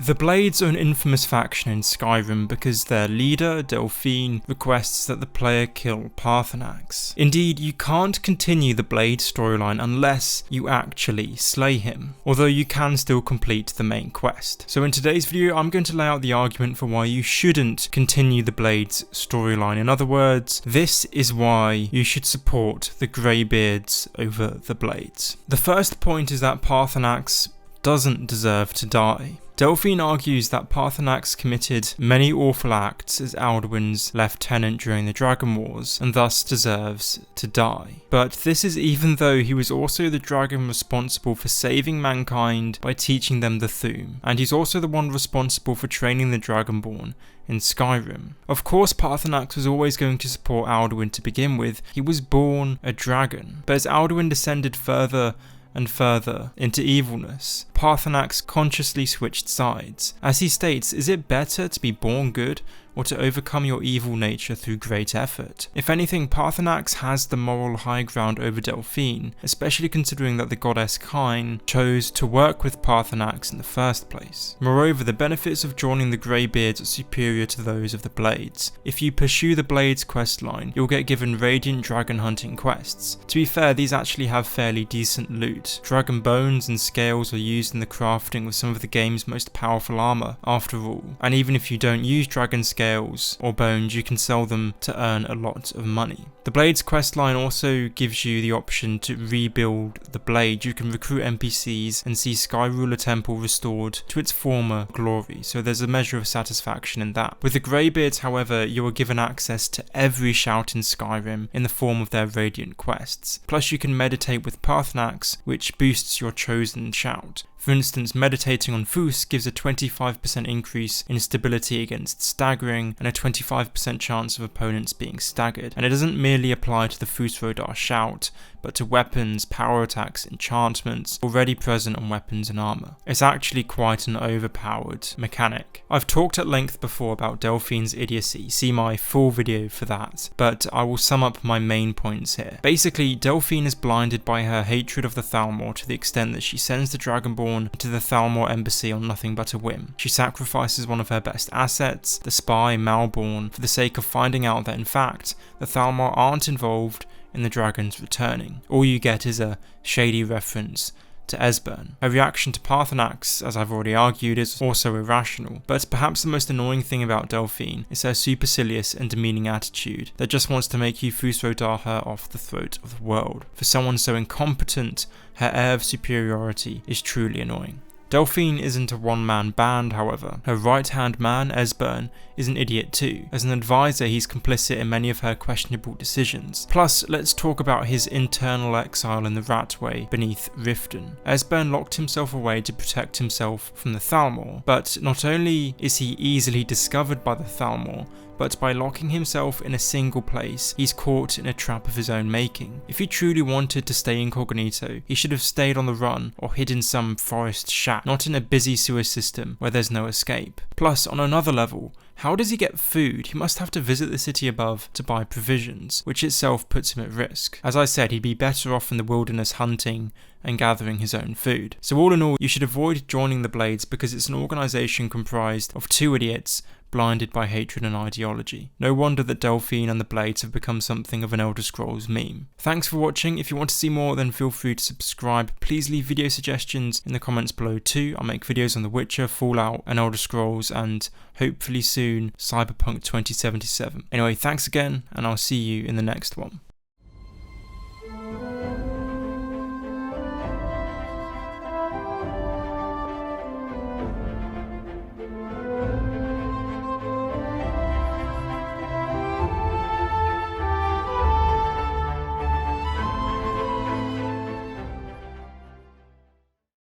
The Blades are an infamous faction in Skyrim because their leader, Delphine, requests that the player kill Paarthurnax. Indeed, you can't continue the Blade storyline unless you actually slay him, although you can still complete the main quest. So in today's video, I'm going to lay out the argument for why you shouldn't continue the Blades storyline. In other words, this is why you should support the Greybeards over the Blades. The first point is that Paarthurnax doesn't deserve to die. Delphine argues that Paarthurnax committed many awful acts as Alduin's lieutenant during the Dragon Wars, and thus deserves to die. But this is even though he was also the dragon responsible for saving mankind by teaching them the Thu'um, and he's also the one responsible for training the Dragonborn in Skyrim. Of course, Paarthurnax was always going to support Alduin to begin with. He was born a dragon, but as Alduin descended further and further into evilness, Paarthurnax consciously switched sides. As he states, is it better to be born good or to overcome your evil nature through great effort? If anything, Paarthurnax has the moral high ground over Delphine, especially considering that the goddess Kyne chose to work with Paarthurnax in the first place. Moreover, the benefits of joining the Greybeards are superior to those of the Blades. If you pursue the Blades questline, you'll get given radiant dragon hunting quests. To be fair, these actually have fairly decent loot. Dragon bones and scales are used in the crafting of some of the game's most powerful armor, after all, and even if you don't use dragon scales or bones, you can sell them to earn a lot of money. The Blades questline also gives you the option to rebuild the blade. You can recruit NPCs and see Skyruler Temple restored to its former glory, so there's a measure of satisfaction in that. With the Greybeards, however, you are given access to every shout in Skyrim in the form of their radiant quests. Plus you can meditate with Paarthurnax, which boosts your chosen shout. For instance, meditating on Fus gives a 25% increase in stability against staggering and a 25% chance of opponents being staggered. And it doesn't merely apply to the Fusrodar shout, but to weapons, power attacks, enchantments already present on weapons and armor. It's actually quite an overpowered mechanic. I've talked at length before about Delphine's idiocy, see my full video for that, but I will sum up my main points here. Basically, Delphine is blinded by her hatred of the Thalmor to the extent that she sends the Dragonborn to the Thalmor embassy on nothing but a whim. She sacrifices one of her best assets, the spy Malborn, for the sake of finding out that in fact, the Thalmor aren't involved in the dragons returning. All you get is a shady reference to Esbern. Her reaction to Paarthurnax, as I've already argued, is also irrational, but perhaps the most annoying thing about Delphine is her supercilious and demeaning attitude that just wants to make you Fusrodar her off the throat of the world. For someone so incompetent, her air of superiority is truly annoying. Delphine isn't a one-man band, however. Her right-hand man, Esbern, is an idiot too. As an advisor, he's complicit in many of her questionable decisions. Plus, let's talk about his internal exile in the Ratway beneath Riften. Esbern locked himself away to protect himself from the Thalmor, but not only is he easily discovered by the Thalmor, but by locking himself in a single place, he's caught in a trap of his own making. If he truly wanted to stay incognito, he should have stayed on the run or hid in some forest shack, not in a busy sewer system where there's no escape. Plus, on another level, how does he get food? He must have to visit the city above to buy provisions, which itself puts him at risk. As I said, he'd be better off in the wilderness hunting and gathering his own food. So all in all, you should avoid joining the Blades because it's an organisation comprised of two idiots blinded by hatred and ideology. No wonder that Delphine and the Blades have become something of an Elder Scrolls meme. Thanks for watching. If you want to see more, then feel free to subscribe. Please leave video suggestions in the comments below too. I'll make videos on The Witcher, Fallout, and Elder Scrolls, and hopefully soon Cyberpunk 2077. Anyway, thanks again, and I'll see you in the next one.